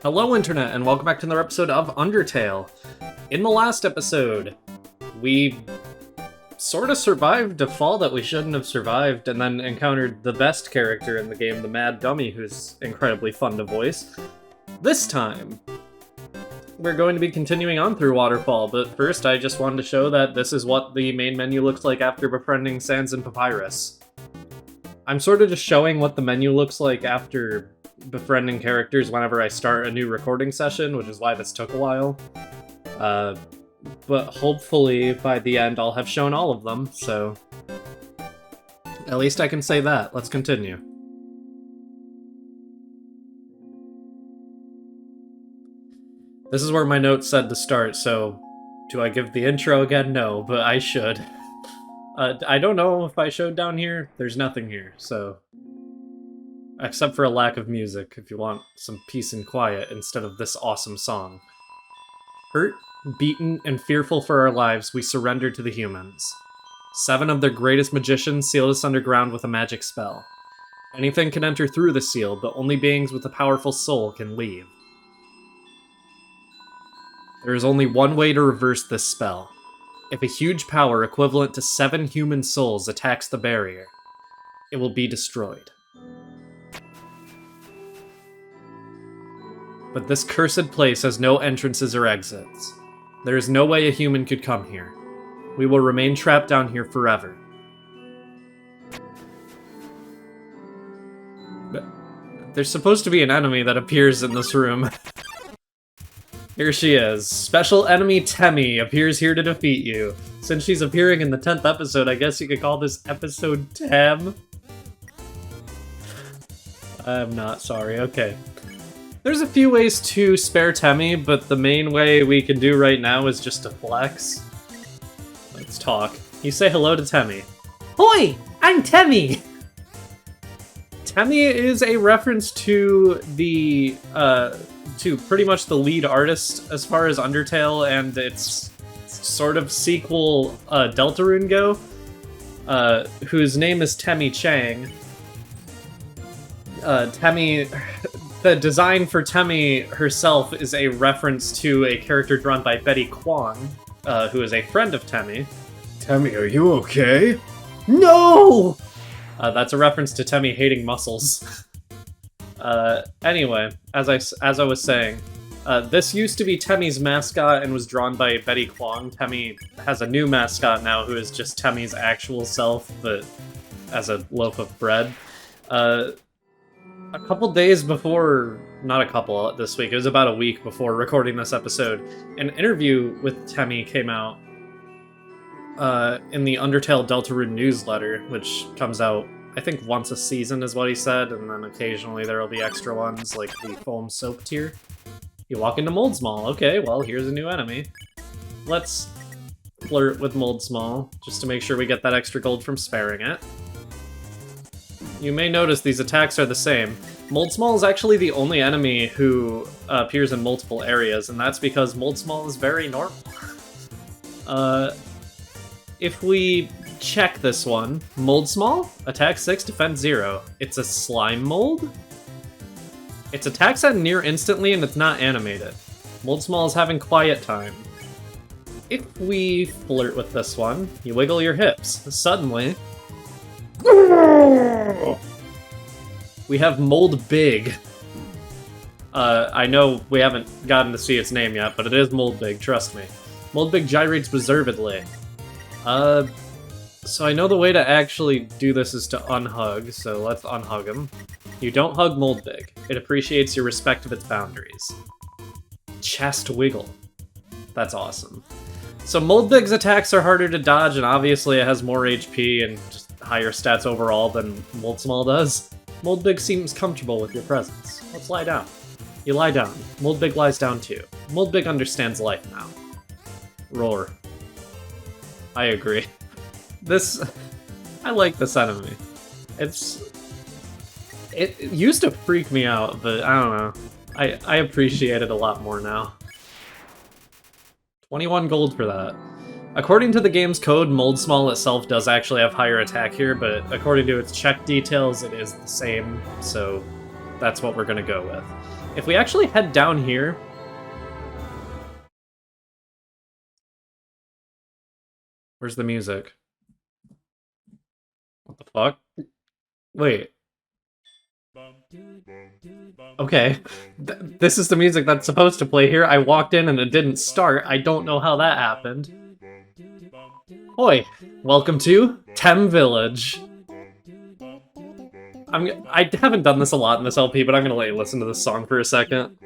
Hello Internet, and welcome back to another episode of Undertale. In the last episode, we sort of survived a fall that we shouldn't have survived, and then encountered the best character in the game, the Mad Dummy, who's incredibly fun to voice. This time, we're going to be continuing on through Waterfall, but first I just wanted to show that this is what the main menu looks like after befriending Sans and Papyrus. I'm sort of just showing what the menu looks like after befriending characters whenever I start a new recording session, which is why this took a while. But hopefully by the end I'll have shown all of them, so at least I can say that. Let's continue. This is where my notes said to start, so do I give the intro again? No, but I should. I don't know if I showed down here. There's nothing here, so... Except for a lack of music, if you want some peace and quiet instead of this awesome song. Hurt, beaten, and fearful for our lives, we surrendered to the humans. 7 of their greatest magicians sealed us underground with a magic spell. Anything can enter through the seal, but only beings with a powerful soul can leave. There is only one way to reverse this spell. If a huge power equivalent to 7 human souls attacks the barrier, it will be destroyed. But this cursed place has no entrances or exits. There is no way a human could come here. We will remain trapped down here forever. But there's supposed to be an enemy that appears in this room. Here she is. Special enemy Temmie appears here to defeat you. Since she's appearing in the 10th episode, I guess you could call this episode 10. I'm not sorry, okay. There's a few ways to spare Temmie, but the main way we can do right now is just to flex. Let's talk. You say hello to Temmie. Hoi! I'm Temmie! Temmie is a reference to the, to pretty much the lead artist as far as Undertale and its sort of sequel, Deltarune go, whose name is Temmie Chang. The design for Temmie herself is a reference to a character drawn by Betty Kwong, who is a friend of Temmie. Temmie, are you okay? No! That's a reference to Temmie hating muscles. Anyway, as I was saying, this used to be Temmie's mascot and was drawn by Betty Kwong. Temmie has a new mascot now who is just Temmie's actual self, but as a loaf of bread. A couple days before, not a couple this week, it was about a week before recording this episode, an interview with Temmie came out in the Undertale Deltarune newsletter, which comes out, I think, once a season is what he said, and then occasionally there will be extra ones, like the foam soap tier. You walk into Moldsmal. Okay, well, here's a new enemy. Let's flirt with Moldsmal, just to make sure we get that extra gold from sparing it. You may notice these attacks are the same. Moldsmal is actually the only enemy who appears in multiple areas, and that's because Moldsmal is very normal. If we check this one, Moldsmal, attack 6, defense 0. It's a slime mold? Its attacks end near instantly and it's not animated. Moldsmal is having quiet time. If we flirt with this one, you wiggle your hips. Suddenly... we have Mold Big. I know we haven't gotten to see its name yet, but it is Mold Big, trust me. Mold Big gyrates reservedly. So I know the way to actually do this is to unhug, so let's unhug him. You don't hug Mold Big. It appreciates your respect of its boundaries. Chest Wiggle. That's awesome. So Mold Big's attacks are harder to dodge, and obviously it has more HP and just higher stats overall than Moldsmal does. Mold Big seems comfortable with your presence. Let's lie down. You lie down. Mold Big lies down too. Mold Big understands life now. Roar. I agree. I like this enemy. It used to freak me out, but I don't know. I appreciate it a lot more now. 21 gold for that. According to the game's code, Moldsmal itself does actually have higher attack here, but according to its check details, it is the same, so that's what we're gonna go with. If we actually head down here... Where's the music? What the fuck? Wait. Okay. This is the music that's supposed to play here. I walked in and it didn't start. I don't know how that happened. Hoi! Welcome to Tem Village. I haven't done this a lot in this LP, but I'm gonna let you listen to this song for a second.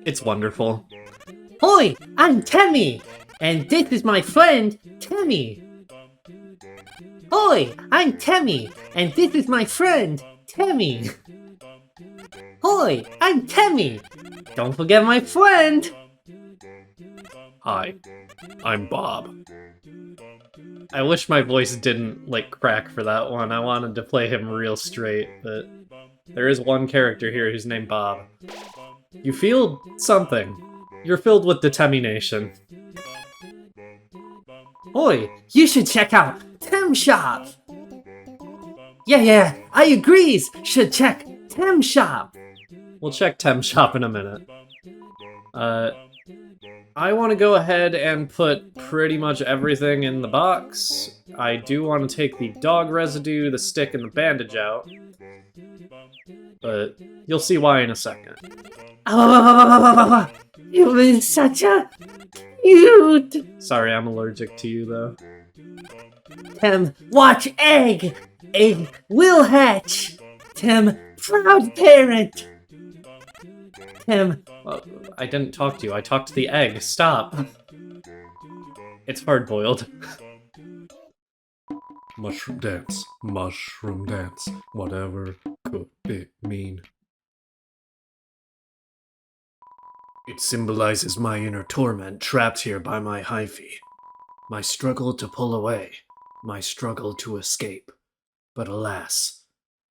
It's wonderful. Hoi, I'm Temmie, and this is my friend, Temmie. Hoi, I'm Temmie, and this is my friend, Temmie. Hoi, I'm Temmie. Don't forget my friend. Hi, I'm Bob. I wish my voice didn't, like, crack for that one. I wanted to play him real straight, but there is one character here who's named Bob. You feel something. You're filled with determination. Hoi, you should check out Tem Shop. Yeah, I agrees. Should check Tem Shop. We'll check Tem Shop in a minute. I want to go ahead and put pretty much everything in the box. I do want to take the dog residue, the stick, and the bandage out. But you'll see why in a second. You've been such a cute. Sorry, I'm allergic to you, though. Tem, watch egg. Egg will hatch. Tem, proud parent. Tem, Well, I didn't talk to you. I talked to the egg. Stop. It's hard-boiled. Mushroom dance, whatever could it mean? It symbolizes my inner torment trapped here by my hyphae. My struggle to pull away, my struggle to escape. But alas,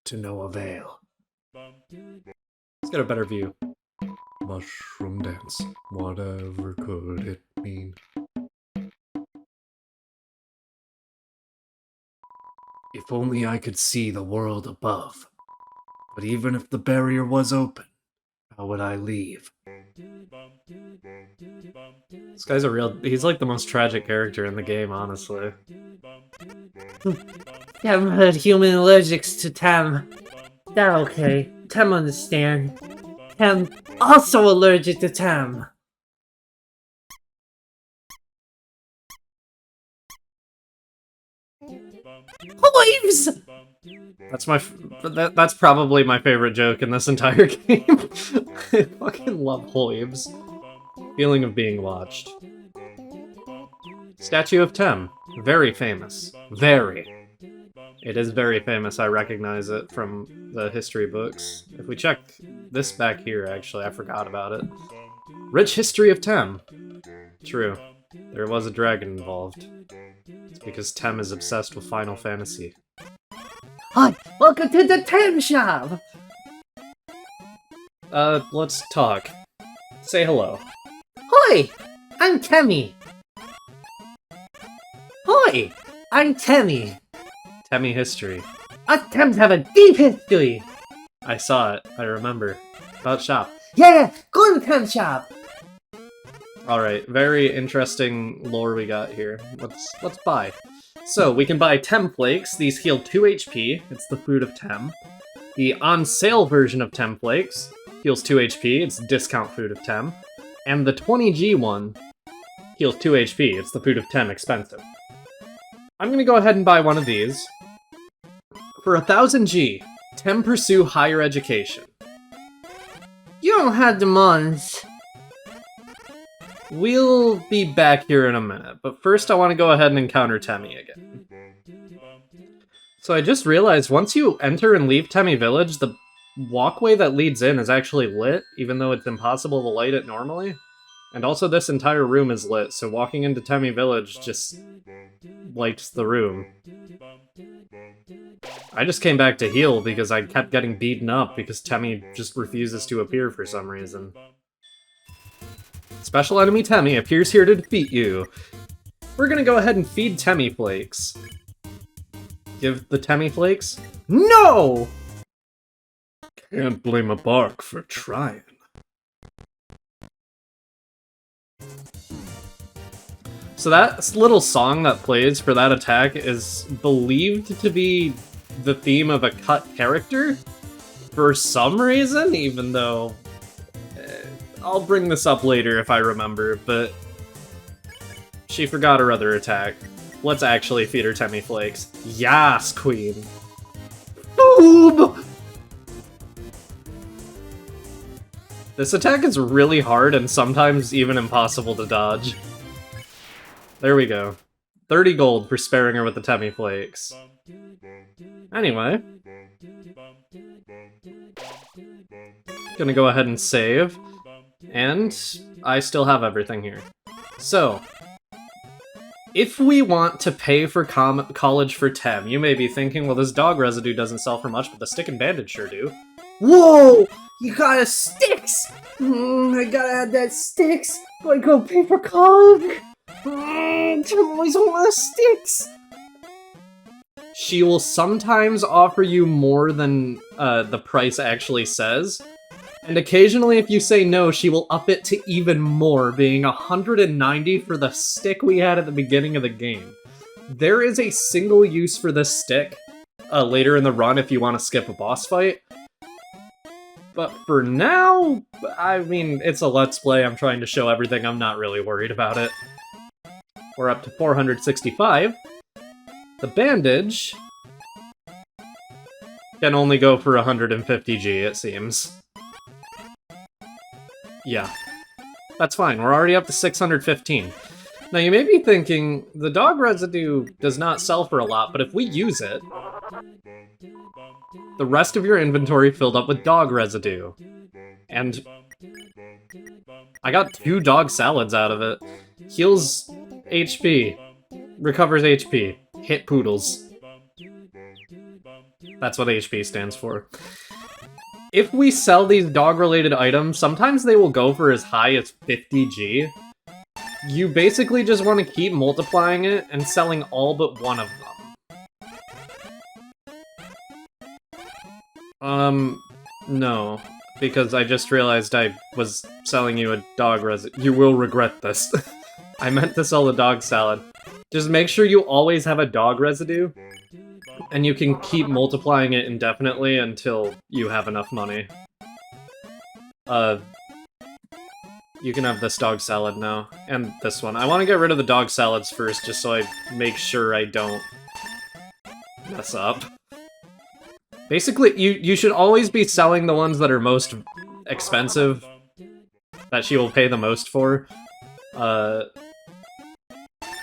to no avail. Let's get a better view. Mushroom dance, whatever could it mean? If only I could see the world above. But even if the barrier was open, how would I leave? This guy's a real... He's like the most tragic character in the game, honestly. Tem heard human allergics to Tem. That okay. Tem understand. Tem also allergic to Tem. Hives! That's probably my favorite joke in this entire game. I fucking love Hoibs. Feeling of being watched. Statue of Tem. Very famous. Very. It is very famous. I recognize it from the history books. If we check this back here, actually, I forgot about it. Rich history of Tem. True. There was a dragon involved. It's because Tem is obsessed with Final Fantasy. Hi, welcome to the Tem Shop! Let's talk. Say hello. Hoi! I'm Temmie. Hoi! I'm Temmie. Temmie history. Us Tems have a deep history! I saw it. I remember. About shop. Yeah, go to the Tem Shop! Alright, very interesting lore we got here. Let's buy. So, we can buy Tem Flakes. These heal 2 HP. It's the food of Tem. The on-sale version of Tem Flakes heals 2 HP. It's discount food of Tem. And the 20G one heals 2 HP. It's the food of Tem, expensive. I'm gonna go ahead and buy one of these. For 1000 G, Tem pursue higher education. You don't have the mons. We'll be back here in a minute, but first I want to go ahead and encounter Temmie again. So I just realized once you enter and leave Temmie Village, the walkway that leads in is actually lit, even though it's impossible to light it normally. And also this entire room is lit, so walking into Temmie Village just lights the room. I just came back to heal because I kept getting beaten up because Temmie just refuses to appear for some reason. Special enemy Temmie appears here to defeat you. We're gonna go ahead and feed Temmie flakes. Give the Temmie flakes? No! Can't blame a bark for trying. So that little song that plays for that attack is believed to be the theme of a cut character for some reason, even though I'll bring this up later if I remember, but she forgot her other attack. Let's actually feed her Temmie flakes. Yas, queen. Boom! This attack is really hard and sometimes even impossible to dodge. There we go. 30 gold for sparing her with the Temmie flakes. Anyway. Gonna go ahead and save. And I still have everything here. So, if we want to pay for college for Tem, you may be thinking, well, this dog residue doesn't sell for much, but the stick and bandage sure do. Whoa! You got a sticks! I gotta add that sticks! Gotta go pay for college! Tem always want sticks! She will sometimes offer you more than the price actually says. And occasionally, if you say no, she will up it to even more, being 190 for the stick we had at the beginning of the game. There is a single use for this stick later in the run if you want to skip a boss fight. But for now, I mean, it's a Let's Play, I'm trying to show everything, I'm not really worried about it. We're up to 465. The bandage can only go for 150G, it seems. Yeah, that's fine. We're already up to 615. Now, you may be thinking, the dog residue does not sell for a lot, but if we use it, the rest of your inventory filled up with dog residue. And I got 2 dog salads out of it. Heals HP. Recovers HP. Hit poodles. That's what HP stands for. If we sell these dog-related items, sometimes they will go for as high as 50G. You basically just want to keep multiplying it and selling all but one of them. No. Because I just realized I was selling you a dog residue. You will regret this. I meant to sell the dog salad. Just make sure you always have a dog residue, and you can keep multiplying it indefinitely until you have enough money. You can have this dog salad now, and this one. I want to get rid of the dog salads first, just so I make sure I don't mess up. Basically, you should always be selling the ones that are most expensive, that she will pay the most for.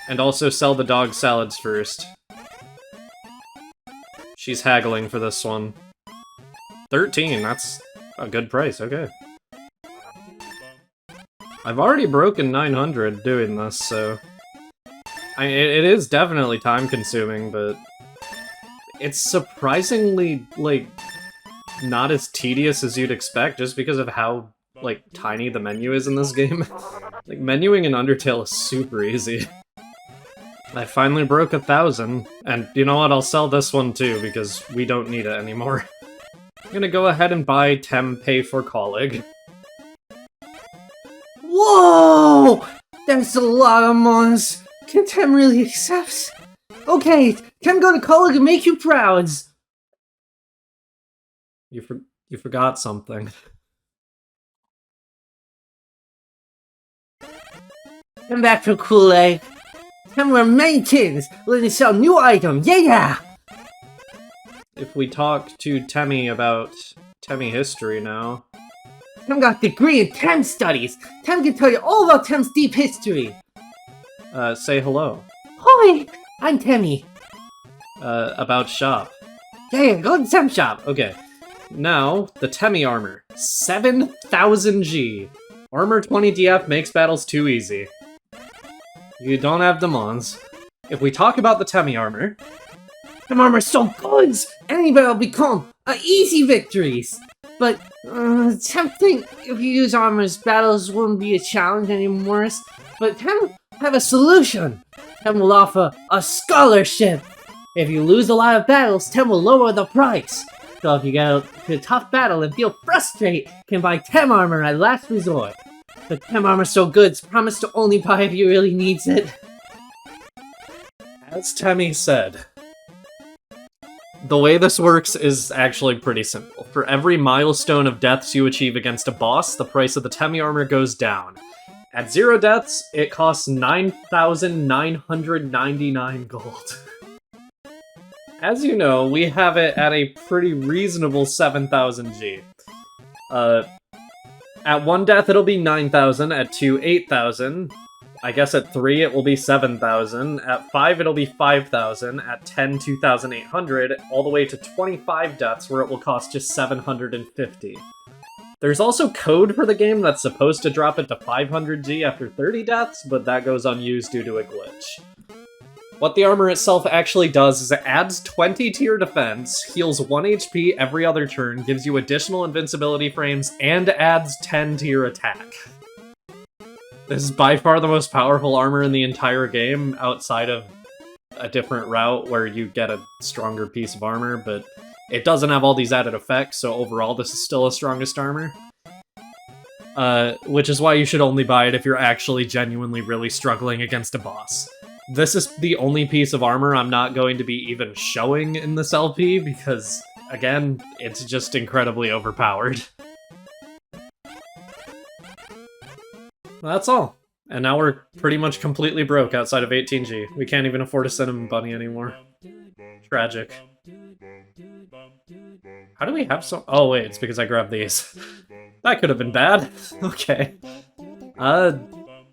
And also sell the dog salads first. She's haggling for this one. 13, that's a good price, okay. I've already broken 900 doing this, so... it is definitely time-consuming, but... it's surprisingly, like, not as tedious as you'd expect, just because of how, like, tiny the menu is in this game. Like, menuing in Undertale is super easy. I finally broke 1,000, and you know what, I'll sell this one too, because we don't need it anymore. I'm gonna go ahead and buy Tem Pay for Colleague. Whoa! That's a lot of mons. Can Tem really accept? Okay, Tem go to college and make you proud. You forgot something. Come back for Kool-Aid. Tem we're many kids, letting sell new items, yeah! If we talk to Temmie about Temmie history now... Tem got a degree in Tem studies. Tem can tell you all about Tem's deep history. Say hello. Hi, I'm Temmie. About shop. Yeah, go to Tem shop. Okay. Now, the Temmie armor. 7,000G. Armor 20 DF makes battles too easy. You don't have demons. If we talk about the Temmie armor... Tem armor's so good! Anybody will become easy victories! but tempting if you use armor's battles wouldn't be a challenge anymore. But Tem have a solution. Tem will offer a scholarship. If you lose a lot of battles, Tem will lower the price. So if you get to a tough battle and feel frustrated, you can buy Tem armor at last resort. But Tem armor's so good, it's promised to only buy if you really needs it. As Temmie said, the way this works is actually pretty simple. For every milestone of deaths you achieve against a boss, the price of the Temmie armor goes down. At 0 deaths, it costs 9,999 gold. As you know, we have it at a pretty reasonable 7,000 G. At 1 death, it'll be 9,000. At 2, 8,000. I guess at 3, it will be 7,000. At 5, it'll be 5,000. At 10, 2,800. All the way to 25 deaths, where it will cost just 750. There's also code for the game that's supposed to drop it to 500 G after 30 deaths, but that goes unused due to a glitch. What the armor itself actually does is it adds 20 to your defense, heals 1 HP every other turn, gives you additional invincibility frames, and adds 10 to your attack. This is by far the most powerful armor in the entire game, outside of a different route where you get a stronger piece of armor, but it doesn't have all these added effects, so overall this is still the strongest armor. Which is why you should only buy it if you're actually genuinely really struggling against a boss. This is the only piece of armor I'm not going to be even showing in this LP, because, again, it's just incredibly overpowered. That's all. And now we're pretty much completely broke outside of 18G. We can't even afford a cinnamon bunny anymore. Tragic. How do we have so— oh wait, it's because I grabbed these. That could have been bad. Okay.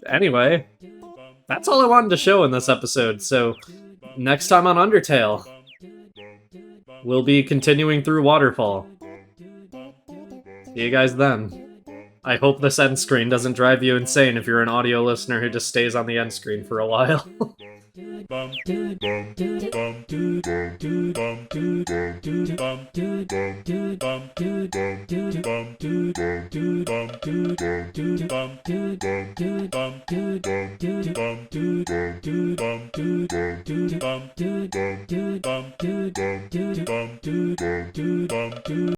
Anyway. That's all I wanted to show in this episode, so next time on Undertale, we'll be continuing through Waterfall. See you guys then. I hope this end screen doesn't drive you insane if you're an audio listener who just stays on the end screen for a while.